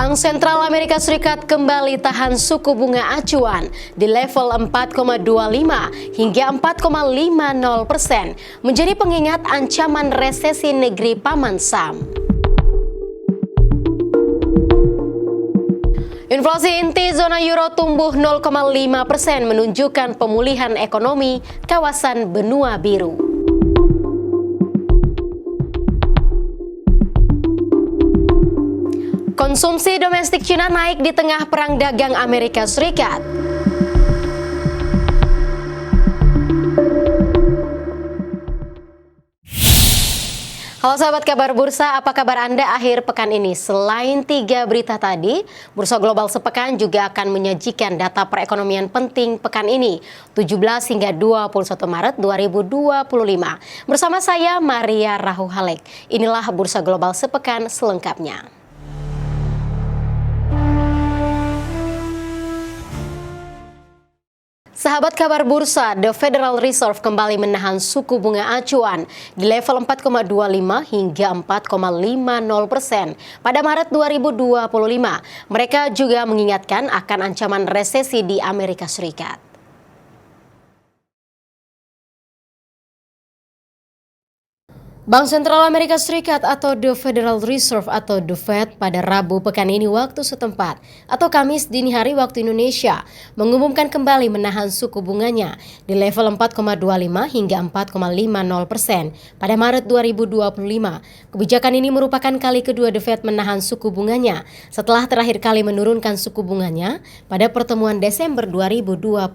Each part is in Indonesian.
Bank Sentral Amerika Serikat kembali tahan suku bunga acuan di level 4,25 hingga 4,50%, menjadi pengingat ancaman resesi negeri Paman Sam. Inflasi inti zona euro tumbuh 0,5%, menunjukkan pemulihan ekonomi kawasan benua biru. Konsumsi domestik Cina naik di tengah perang dagang Amerika Serikat. Halo sahabat kabar bursa, apa kabar Anda akhir pekan ini? Selain 3 berita tadi, Bursa Global sepekan juga akan menyajikan data perekonomian penting pekan ini, 17 hingga 21 Maret 2025. Bersama saya Maria Rahuhalek. Inilah Bursa Global sepekan selengkapnya. Sahabat kabar bursa, The Federal Reserve kembali menahan suku bunga acuan di level 4,25 hingga 4,50% pada Maret 2025. Mereka juga mengingatkan akan ancaman resesi di Amerika Serikat. Bank Sentral Amerika Serikat atau The Federal Reserve atau The Fed pada Rabu pekan ini waktu setempat atau Kamis dini hari waktu Indonesia mengumumkan kembali menahan suku bunganya di level 4,25 hingga 4,50% pada Maret 2025. Kebijakan ini merupakan kali kedua The Fed menahan suku bunganya setelah terakhir kali menurunkan suku bunganya pada pertemuan Desember 2024.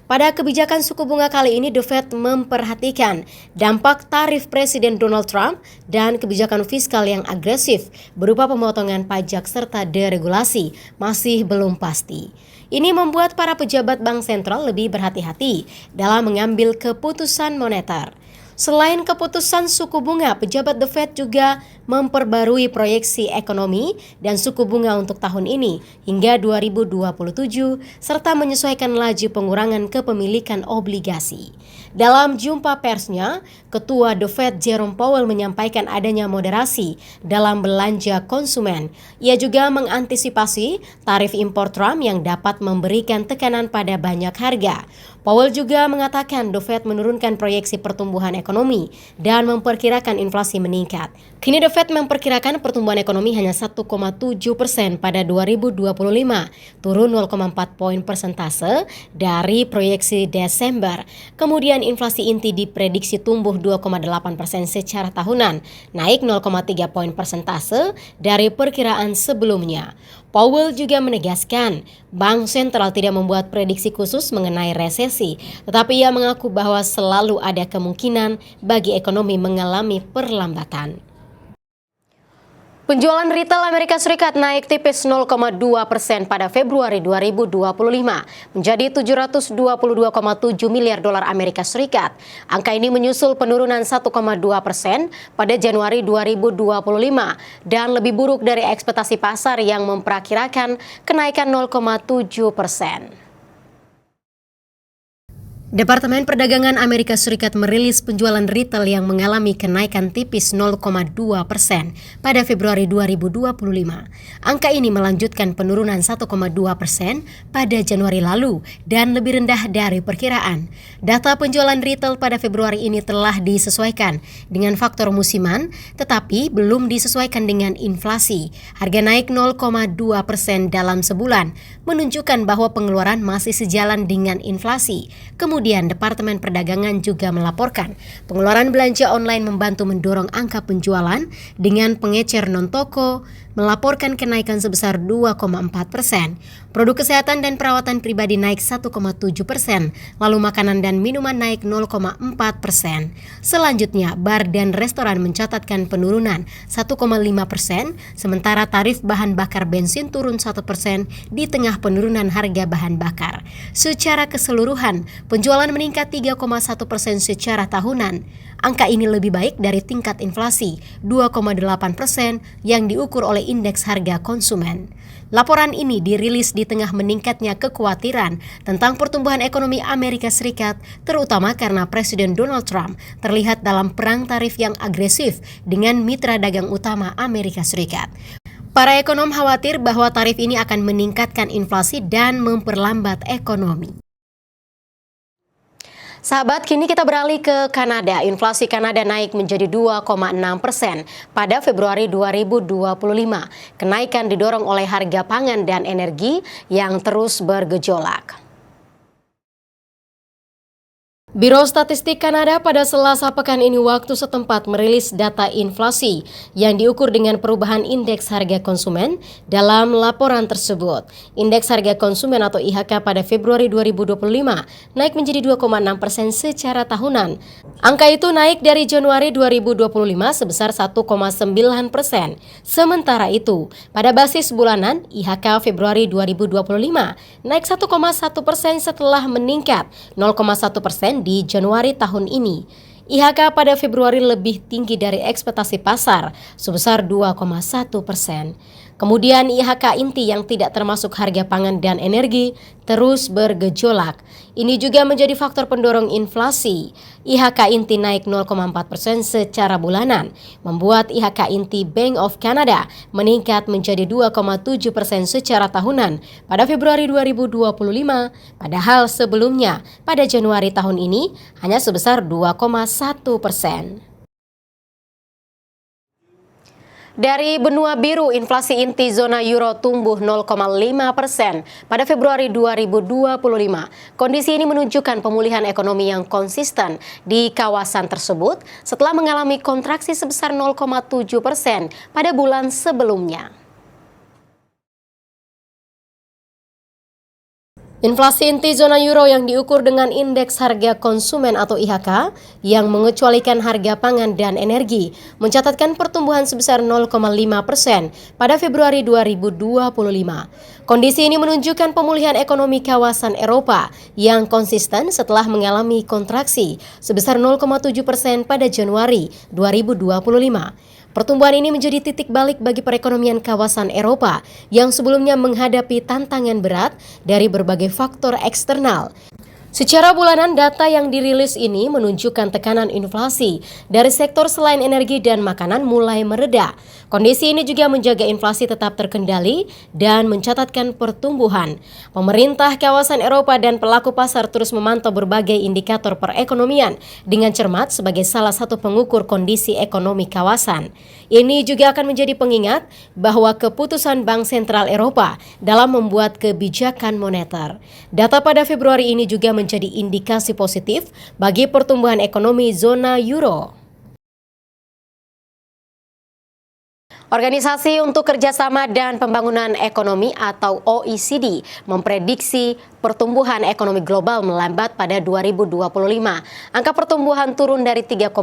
Pada kebijakan suku bunga kali ini, The Fed memperhatikan dampak tarif Presiden Donald Trump dan kebijakan fiskal yang agresif berupa pemotongan pajak serta deregulasi masih belum pasti. Ini membuat para pejabat bank sentral lebih berhati-hati dalam mengambil keputusan moneter. Selain keputusan suku bunga, pejabat The Fed juga memperbarui proyeksi ekonomi dan suku bunga untuk tahun ini hingga 2027 serta menyesuaikan laju pengurangan kepemilikan obligasi. Dalam jumpa persnya, Ketua The Fed Jerome Powell menyampaikan adanya moderasi dalam belanja konsumen. Ia juga mengantisipasi tarif impor Trump yang dapat memberikan tekanan pada banyak harga. Powell juga mengatakan The Fed menurunkan proyeksi pertumbuhan ekonomi dan memperkirakan inflasi meningkat. Kini The Fed memperkirakan pertumbuhan ekonomi hanya 1,7% pada 2025, turun 0,4 poin persentase dari proyeksi Desember. Kemudian inflasi inti diprediksi tumbuh 2,8% secara tahunan, naik 0,3 poin persentase dari perkiraan sebelumnya. Powell juga menegaskan Bank Sentral tidak membuat prediksi khusus mengenai resesi, tetapi ia mengaku bahwa selalu ada kemungkinan bagi ekonomi mengalami perlambatan. Penjualan retail Amerika Serikat naik tipis 0,2% pada Februari 2025 menjadi 722,7 miliar dolar Amerika Serikat. Angka ini menyusul penurunan 1,2% pada Januari 2025 dan lebih buruk dari ekspektasi pasar yang memperkirakan kenaikan 0,7%. Departemen Perdagangan Amerika Serikat merilis penjualan retail yang mengalami kenaikan tipis 0,2% pada Februari 2025. Angka ini melanjutkan penurunan 1,2% pada Januari lalu dan lebih rendah dari perkiraan. Data penjualan retail pada Februari ini telah disesuaikan dengan faktor musiman, tetapi belum disesuaikan dengan inflasi. Harga naik 0,2% dalam sebulan, menunjukkan bahwa pengeluaran masih sejalan dengan inflasi. Kemudian Departemen Perdagangan juga melaporkan pengeluaran belanja online membantu mendorong angka penjualan dengan pengecer non-toko melaporkan kenaikan sebesar 2,4%. Produk kesehatan dan perawatan pribadi naik 1,7%, lalu makanan dan minuman naik 0,4%. Selanjutnya, bar dan restoran mencatatkan penurunan 1,5%, sementara tarif bahan bakar bensin turun 1% di tengah penurunan harga bahan bakar. Secara keseluruhan, penjualan meningkat 3,1% secara tahunan. Angka ini lebih baik dari tingkat inflasi 2,8% yang diukur oleh indeks harga konsumen. Laporan ini dirilis di tengah meningkatnya kekhawatiran tentang pertumbuhan ekonomi Amerika Serikat, terutama karena Presiden Donald Trump terlihat dalam perang tarif yang agresif dengan mitra dagang utama Amerika Serikat. Para ekonom khawatir bahwa tarif ini akan meningkatkan inflasi dan memperlambat ekonomi. Sahabat, kini kita beralih ke Kanada. Inflasi Kanada naik menjadi 2,6% pada Februari 2025. Kenaikan didorong oleh harga pangan dan energi yang terus bergejolak. Biro Statistik Kanada pada Selasa pekan ini waktu setempat merilis data inflasi yang diukur dengan perubahan indeks harga konsumen. Dalam laporan tersebut, indeks harga konsumen atau IHK pada Februari 2025 naik menjadi 2,6% secara tahunan. Angka itu naik dari Januari 2025 sebesar 1,9%. Sementara itu, pada basis bulanan, IHK Februari 2025 naik 1,1% setelah meningkat 0,1% di Januari tahun ini. IHK pada Februari lebih tinggi dari ekspektasi pasar sebesar 2,1%. Kemudian IHK inti yang tidak termasuk harga pangan dan energi terus bergejolak. Ini juga menjadi faktor pendorong inflasi. IHK inti naik 0,4% secara bulanan, membuat IHK inti Bank of Canada meningkat menjadi 2,7% secara tahunan pada Februari 2025, padahal sebelumnya pada Januari tahun ini hanya sebesar 2,1%. Dari benua biru, inflasi inti zona euro tumbuh 0,5% pada Februari 2025. Kondisi ini menunjukkan pemulihan ekonomi yang konsisten di kawasan tersebut setelah mengalami kontraksi sebesar 0,7% pada bulan sebelumnya. Inflasi inti zona euro yang diukur dengan indeks harga konsumen atau IHK yang mengecualikan harga pangan dan energi mencatatkan pertumbuhan sebesar 0,5% pada Februari 2025. Kondisi ini menunjukkan pemulihan ekonomi kawasan Eropa yang konsisten setelah mengalami kontraksi sebesar 0,7% pada Januari 2025. Pertumbuhan ini menjadi titik balik bagi perekonomian kawasan Eropa yang sebelumnya menghadapi tantangan berat dari berbagai faktor eksternal. Secara bulanan, data yang dirilis ini menunjukkan tekanan inflasi dari sektor selain energi dan makanan mulai mereda. Kondisi ini juga menjaga inflasi tetap terkendali dan mencatatkan pertumbuhan. Pemerintah kawasan Eropa dan pelaku pasar terus memantau berbagai indikator perekonomian dengan cermat sebagai salah satu pengukur kondisi ekonomi kawasan. Ini juga akan menjadi pengingat bahwa keputusan Bank Sentral Eropa dalam membuat kebijakan moneter. Data pada Februari ini juga menjadi indikasi positif bagi pertumbuhan ekonomi zona euro. Organisasi untuk Kerjasama dan Pembangunan Ekonomi atau OECD memprediksi pertumbuhan ekonomi global melambat pada 2025. Angka pertumbuhan turun dari 3,2%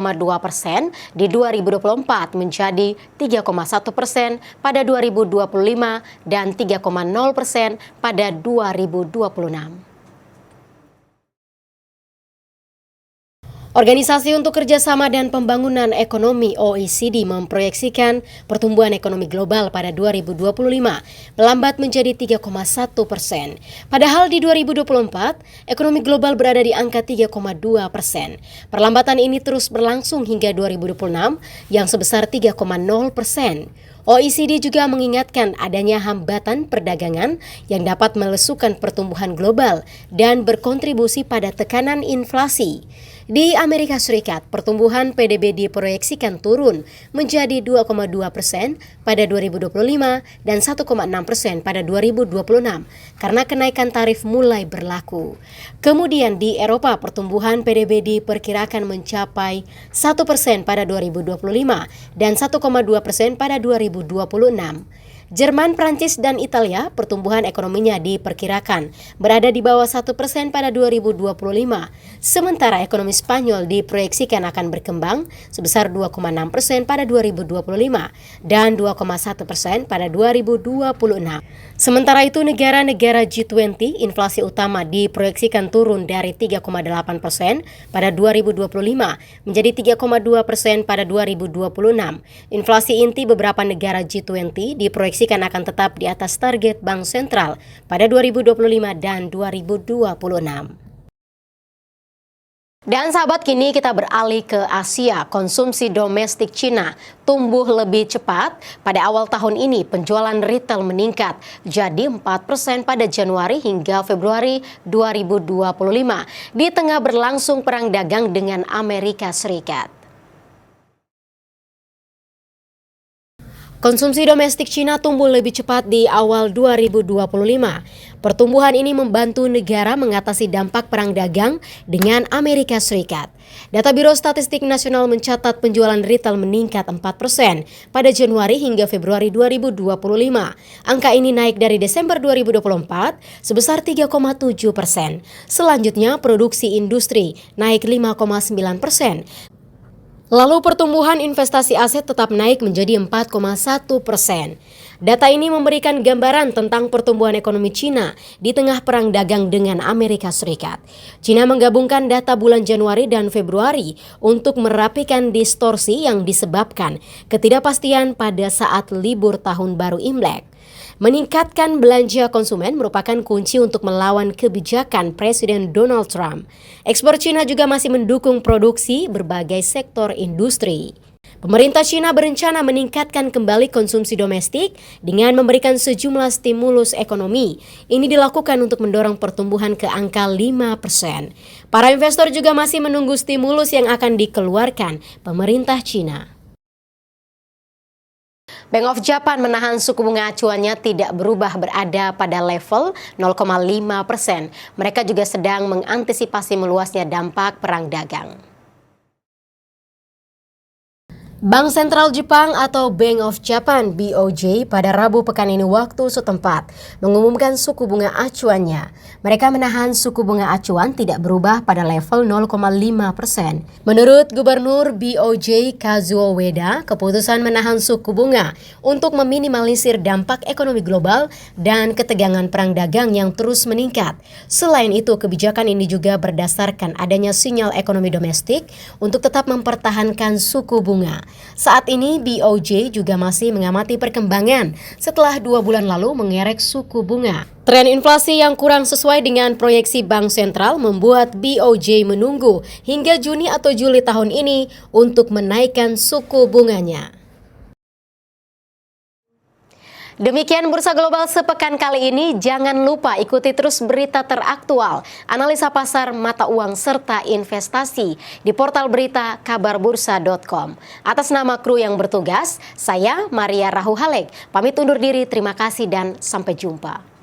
di 2024 menjadi 3,1% pada 2025 dan 3,0% pada 2026. Organisasi untuk Kerjasama dan Pembangunan Ekonomi OECD memproyeksikan pertumbuhan ekonomi global pada 2025 melambat menjadi 3,1%. Padahal di 2024, ekonomi global berada di angka 3,2%. Perlambatan ini terus berlangsung hingga 2026 yang sebesar 3,0%. OECD juga mengingatkan adanya hambatan perdagangan yang dapat melesukan pertumbuhan global dan berkontribusi pada tekanan inflasi. Di Amerika Serikat, pertumbuhan PDB diproyeksikan turun menjadi 2,2% pada 2025 dan 1,6% pada 2026 karena kenaikan tarif mulai berlaku. Kemudian di Eropa, pertumbuhan PDB diperkirakan mencapai 1% pada 2025 dan 1,2% pada 2026. Jerman, Prancis, dan Italia pertumbuhan ekonominya diperkirakan berada di bawah 1% pada 2025. Sementara ekonomi Spanyol diproyeksikan akan berkembang sebesar 2,6% pada 2025 dan 2,1% pada 2026. Sementara itu negara-negara G20 inflasi utama diproyeksikan turun dari 3,8% pada 2025 menjadi 3,2% pada 2026. Inflasi inti beberapa negara G20 diproyeksikan akan tetap di atas target Bank Sentral pada 2025 dan 2026. Dan sahabat, kini kita beralih ke Asia. Konsumsi domestik Cina tumbuh lebih cepat. Pada awal tahun ini penjualan retail meningkat jadi 4% pada Januari hingga Februari 2025 di tengah berlangsung perang dagang dengan Amerika Serikat. Konsumsi domestik Cina tumbuh lebih cepat di awal 2025. Pertumbuhan ini membantu negara mengatasi dampak perang dagang dengan Amerika Serikat. Data Biro Statistik Nasional mencatat penjualan retail meningkat 4% pada Januari hingga Februari 2025. Angka ini naik dari Desember 2024 sebesar 3,7%. Selanjutnya, produksi industri naik 5,9%. Lalu pertumbuhan investasi aset tetap naik menjadi 4,1%. Data ini memberikan gambaran tentang pertumbuhan ekonomi Cina di tengah perang dagang dengan Amerika Serikat. Cina menggabungkan data bulan Januari dan Februari untuk merapikan distorsi yang disebabkan ketidakpastian pada saat libur tahun baru Imlek. Meningkatkan belanja konsumen merupakan kunci untuk melawan kebijakan Presiden Donald Trump. Ekspor Cina juga masih mendukung produksi berbagai sektor industri. Pemerintah Cina berencana meningkatkan kembali konsumsi domestik dengan memberikan sejumlah stimulus ekonomi. Ini dilakukan untuk mendorong pertumbuhan ke angka 5%. Para investor juga masih menunggu stimulus yang akan dikeluarkan pemerintah Cina. Bank of Japan menahan suku bunga acuannya tidak berubah berada pada level 0,5%. Mereka juga sedang mengantisipasi meluasnya dampak perang dagang. Bank Sentral Jepang atau Bank of Japan (BOJ) pada Rabu pekan ini waktu setempat mengumumkan suku bunga acuannya. Mereka menahan suku bunga acuan tidak berubah pada level 0,5%. Menurut Gubernur BOJ Kazuo Ueda, keputusan menahan suku bunga untuk meminimalisir dampak ekonomi global dan ketegangan perang dagang yang terus meningkat. Selain itu, kebijakan ini juga berdasarkan adanya sinyal ekonomi domestik untuk tetap mempertahankan suku bunga. Saat ini BOJ juga masih mengamati perkembangan setelah 2 bulan lalu mengerek suku bunga. Tren inflasi yang kurang sesuai dengan proyeksi Bank Sentral membuat BOJ menunggu hingga Juni atau Juli tahun ini untuk menaikkan suku bunganya. Demikian Bursa Global sepekan kali ini. Jangan lupa ikuti terus berita teraktual, analisa pasar, mata uang, serta investasi di portal berita kabarbursa.com. Atas nama kru yang bertugas, saya Maria Rahuhalek pamit undur diri. Terima kasih dan sampai jumpa.